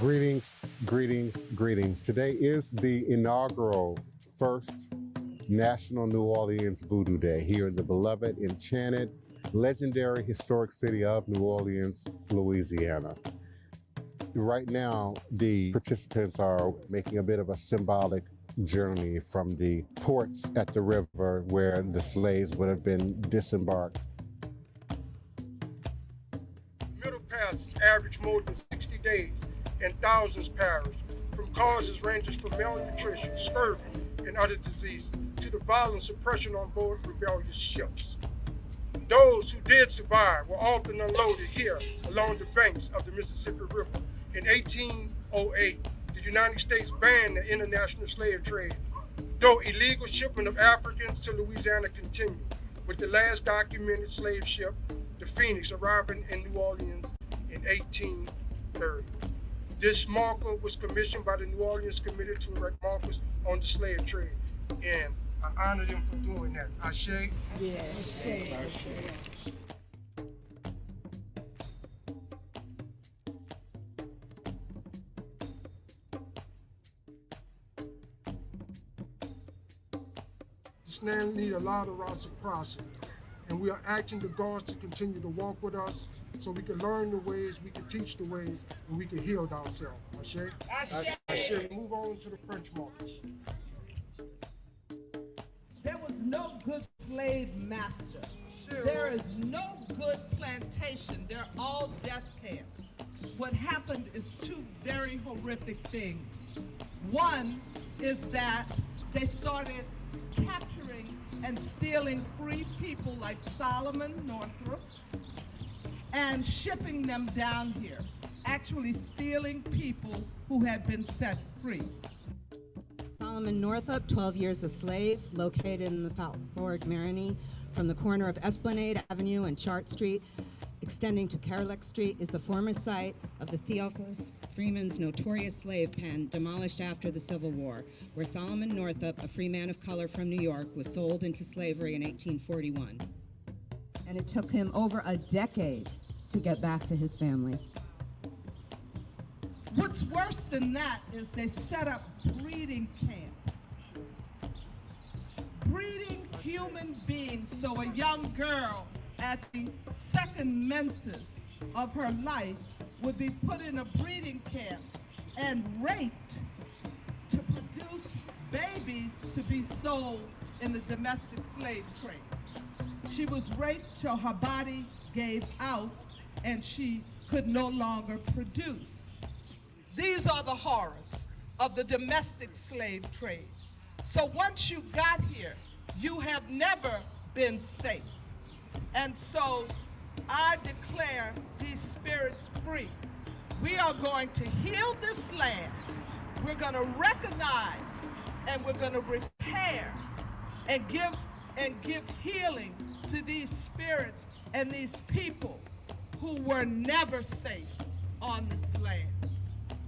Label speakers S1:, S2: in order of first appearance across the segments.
S1: Greetings, greetings, greetings. Today is the inaugural first National New Orleans Voodoo Day here in the beloved, enchanted, legendary historic city of New Orleans, Louisiana. Right now, the participants are making a bit of a symbolic journey from the ports at the river where the slaves would have been disembarked.
S2: Middle Passage average more than 60 days and thousands perish from causes ranging from malnutrition, scurvy, and other diseases to the violent suppression on board rebellious ships. Those who did survive were often unloaded here along the banks of the Mississippi River. In 1808, the United States banned the international slave trade, though illegal shipment of Africans to Louisiana continued, with the last documented slave ship, the Phoenix, arriving in New Orleans in 1830. This marker was commissioned by the New Orleans Committee to erect markers on the slave trade, and I honor them for doing that. Asé?
S3: Yeah.
S2: This land needs a lot of reciprocity, and we are asking the guards to continue to walk with us so we can learn the ways, we can teach the ways, and we can heal ourselves. Asé? Asé. Move on to the French market.
S3: There was no good slave master. There is no good plantation. They're all death camps. What happened is two very horrific things. One is that they started capturing and stealing free people like Solomon Northup and shipping them down here, actually stealing people who had been set free.
S4: Solomon Northup, 12 years a slave, located in the Faubourg Marigny, from the corner of Esplanade Avenue and Chart Street, extending to Carleck Street, is the former site of the Theophilus Freeman's notorious slave pen, demolished after the Civil War, where Solomon Northup, a free man of color from New York, was sold into slavery in 1841.
S5: And it took him over a decade to get back to his family.
S3: What's worse than that is they set up breeding camps. Breeding human beings so a young girl at the second menses of her life would be put in a breeding camp and raped to produce babies to be sold in the domestic slave trade. She was raped till her body gave out and she could no longer produce. These are the horrors of the domestic slave trade. So once you got here, you have never been safe. And so I declare these spirits free. We are going to heal this land. We're going to recognize and we're going to repair and give healing to these spirits and these people who were never safe on this land.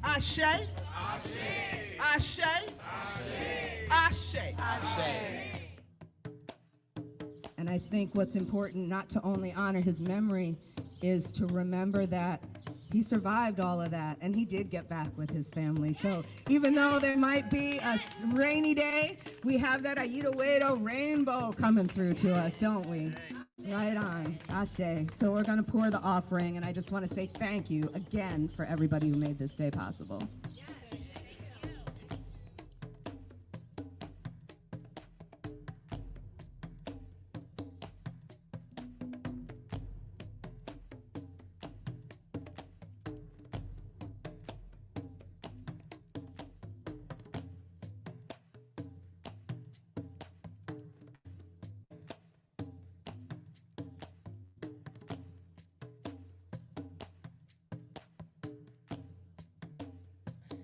S3: Asé? Asé. Asé. Asé. Asé.
S5: And I think what's important, not to only honor his memory, is to remember that he survived all of that and he did get back with his family. So even though there might be a rainy day, we have that Aida Wedo rainbow coming through to us, don't we? Right on, Asé. So we're gonna pour the offering, and I just wanna say thank you again for everybody who made this day possible.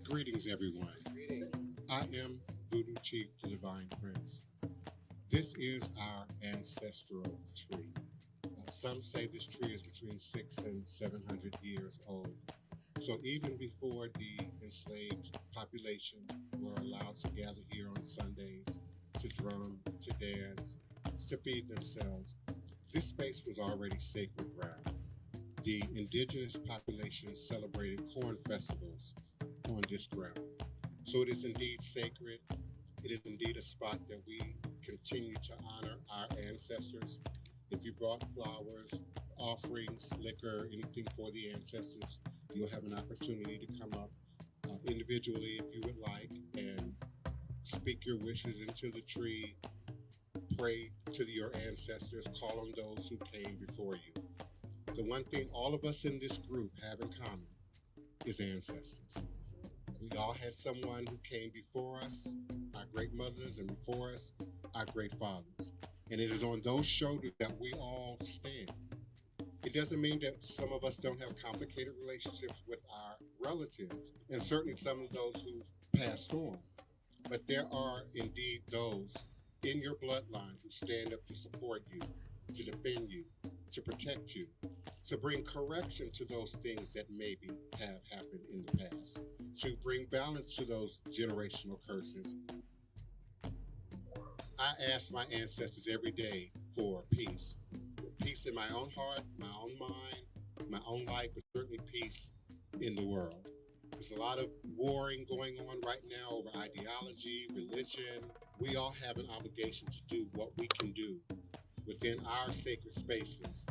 S1: Greetings, everyone. I am Voodoo Chief, the Divine Prince. This is our ancestral tree. Some say this tree is between 600 and 700 years old. So even before the enslaved population were allowed to gather here on Sundays to drum, to dance, to feed themselves, this space was already sacred ground. The indigenous population celebrated corn festivals on this ground. So it is indeed sacred. It is indeed a spot that we continue to honor our ancestors. If you brought flowers, offerings, liquor, anything for the ancestors, you'll have an opportunity to come up individually if you would like and speak your wishes into the tree, pray to your ancestors, call on those who came before you. The one thing all of us in this group have in common is ancestors. We all had someone who came before us, our great mothers, and before us, our great fathers. And it is on those shoulders that we all stand. It doesn't mean that some of us don't have complicated relationships with our relatives, and certainly some of those who've passed on. But there are indeed those in your bloodline who stand up to support you, to defend you, to protect you, to bring correction to those things that maybe have happened in the past, to bring balance to those generational curses. I ask my ancestors every day for peace. Peace in my own heart, my own mind, my own life, but certainly peace in the world. There's a lot of warring going on right now over ideology, religion. We all have an obligation to do what we can do within our sacred spaces.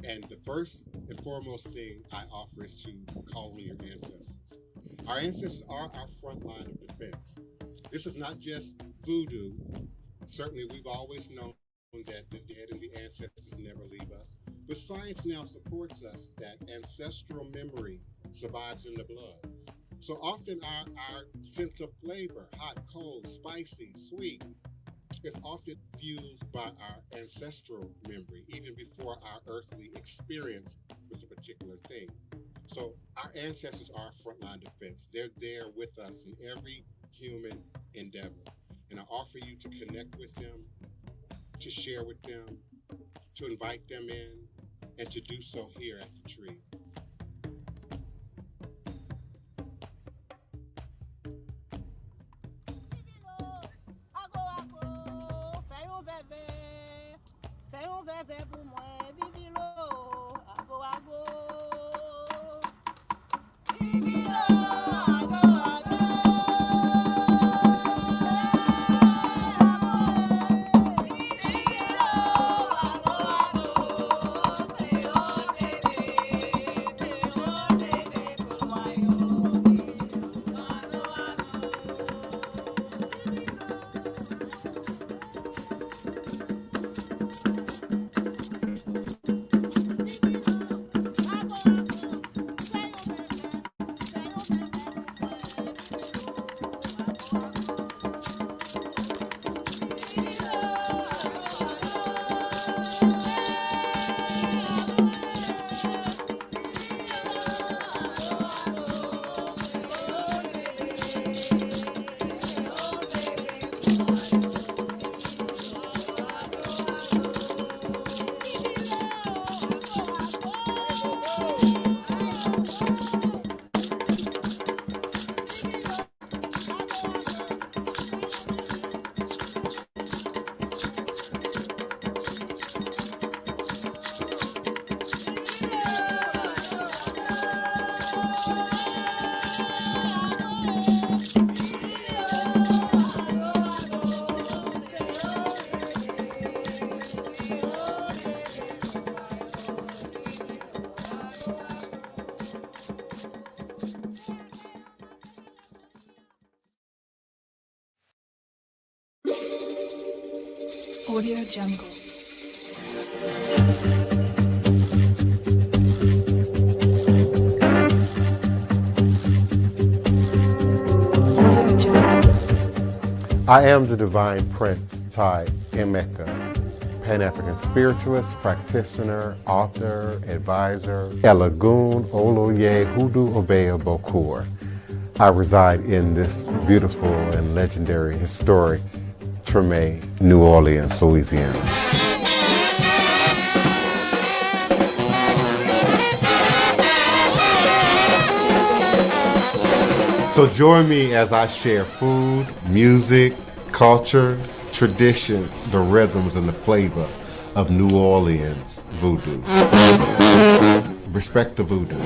S1: And the first and foremost thing I offer is to call on your ancestors. Our ancestors are our front line of defense. This is not just voodoo. Certainly, we've always known that the dead and the ancestors never leave us. But science now supports us that ancestral memory survives in the blood. So often our sense of flavor, hot, cold, spicy, sweet, is often fueled by our ancestral memory, even before our earthly experience with a particular thing. So our ancestors are our frontline defense. They're there with us in every human endeavor. And I offer you to connect with them, to share with them, to invite them in, and to do so here at the tree.
S6: Audio Jungle.
S1: I am the Divine Prince, Tai Emeka, Pan-African spiritualist, practitioner, author, advisor, Elagun Oloye Hoodoo Obeya Bokur. I reside in this beautiful and legendary, historic Treme, New Orleans, Louisiana. So join me as I share food, music, culture, tradition, the rhythms, and the flavor of New Orleans voodoo. Respect the voodoo.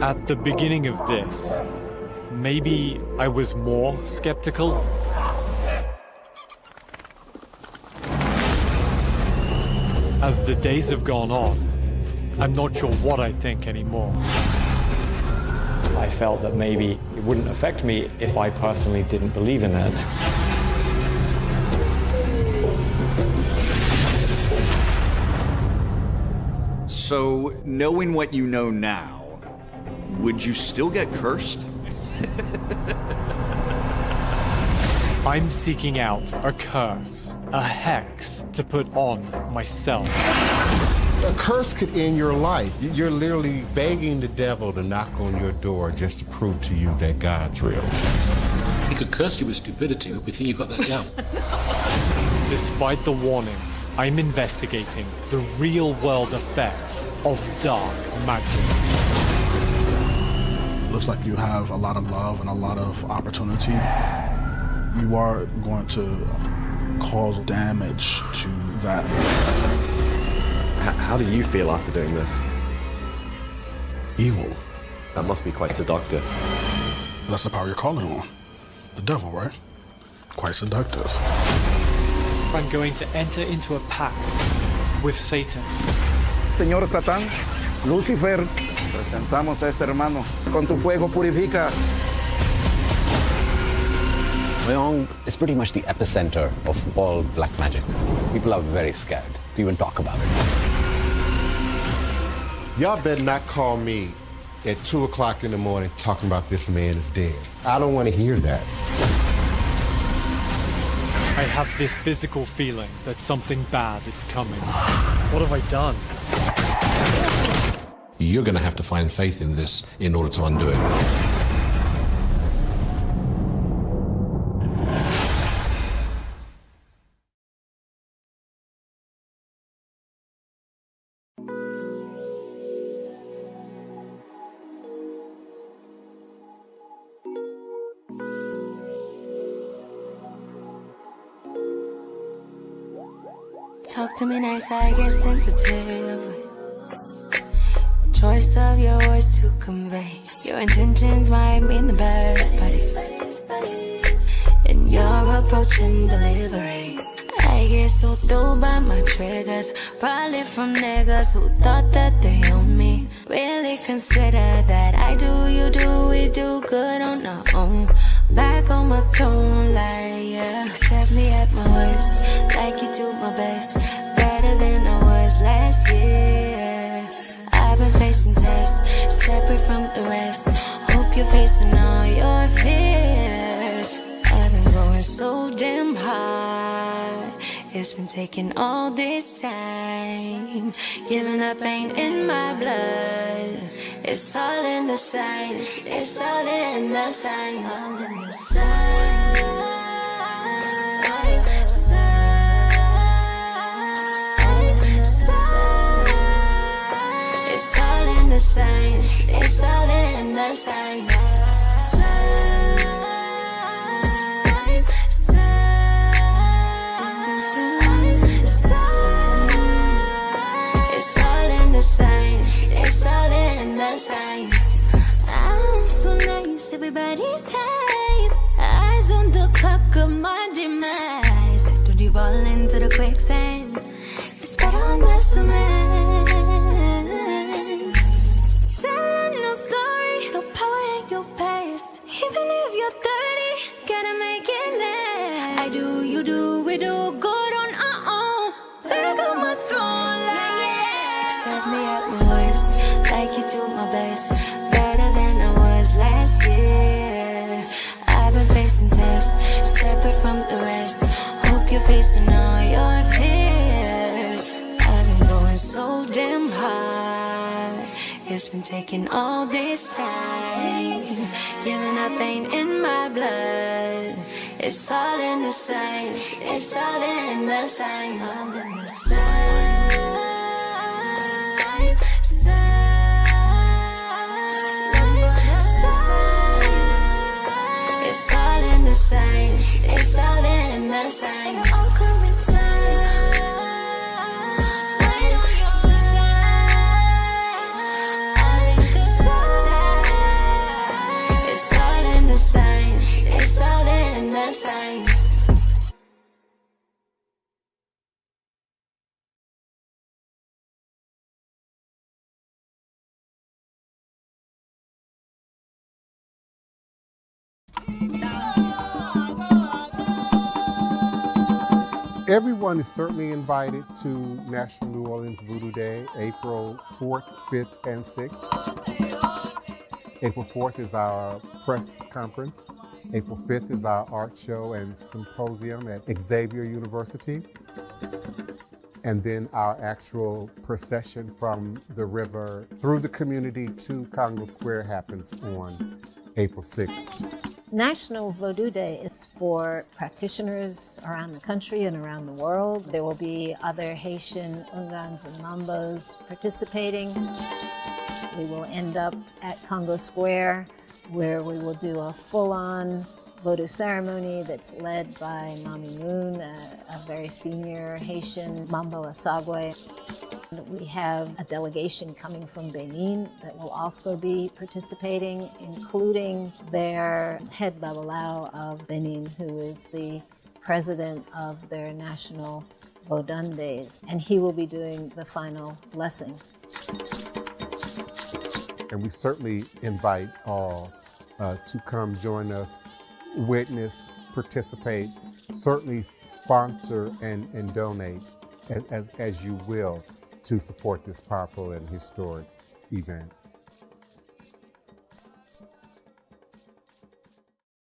S6: At the beginning of this, maybe I was more skeptical. As the days have gone on, I'm not sure what I think anymore.
S7: I felt that maybe it wouldn't affect me if I personally didn't believe in it.
S8: So, knowing what you know now, would you still get cursed?
S6: I'm seeking out a curse, a hex to put on myself.
S1: A curse could end your life. You're literally begging the devil to knock on your door just to prove to you that God's real.
S9: He could curse you with stupidity, but we think you've got that down.
S6: Despite the warnings, I'm investigating the real-world effects of dark magic.
S10: Looks like you have a lot of love and a lot of opportunity. You are going to cause damage to that.
S7: How do you feel after doing this?
S10: Evil.
S7: That must be quite seductive.
S10: That's the power you're calling on. The devil, right? Quite seductive.
S6: I'm going to enter into a pact with Satan.
S11: Señor Satán, Lucifer, presentamos a este hermano. Con tu fuego purifica.
S12: Wyong is pretty much the epicenter of all black magic. People are very scared to even talk about it.
S1: Y'all better not call me at 2 o'clock in the morning talking about this man is dead. I don't want to hear that.
S6: I have this physical feeling that something bad is coming. What have I done?
S9: You're going to have to find faith in this in order to undo it.
S13: Talk to me nice, I get sensitive. Choice of your words to convey your intentions might mean the best, but it's in your approach and delivery. I get so through by my triggers, probably from niggas who thought that they own me. Really consider that I do, you do, we do good on our own. Back on my throne, like yeah. Accept me at my worst, like you do my best. Better than I was last year. I've been facing tests, separate from the rest. Hope you're facing all your fears. I've been going so damn hard. It's been taking all this time. Giving up ain't in my blood. It's all in the signs. It's all in the signs. All in the signs. It's all in the signs. It's all in the signs. It's all in the signs. I'm so nice, everybody's type. Eyes on the clock of my demise. Don't you fall into the quicksand. It's better on the cement. Telling no story, no power in your past. Even if you're 30, gotta make it last. I do, you do, we do good on our own. Back on my throne, like accept me at my worst, like you do my best, better than I was last year. I've been facing tests, separate from the rest. Hope you're facing all your fears. I've been going so damn hard. It's been taking all this time. Giving up ain't in my blood. It's all in the signs. It's all in the signs. All in the signs. It's all in the signs. It's all in the signs. All coming It's all in the signs. It's all in the signs.
S1: Everyone is certainly invited to National New Orleans Voodoo Day, April 4th, 5th, and 6th. April 4th is our press conference. April 5th is our art show and symposium at Xavier University. And then our actual procession from the river through the community to Congo Square happens on April 6th.
S14: National Vodou Day is for practitioners around the country and around the world. There will be other Haitian Ungans and Mambos participating. We will end up at Congo Square, where we will do a full-on Vodou ceremony that's led by Mami Moon, a very senior Haitian Mambo Asagwe. We have a delegation coming from Benin that will also be participating, including their head Babalao of Benin, who is the president of their national Vodun Days, and he will be doing the final blessing.
S1: And we certainly invite all to come join us, witness, participate, certainly sponsor and donate as you will to support this powerful and historic event.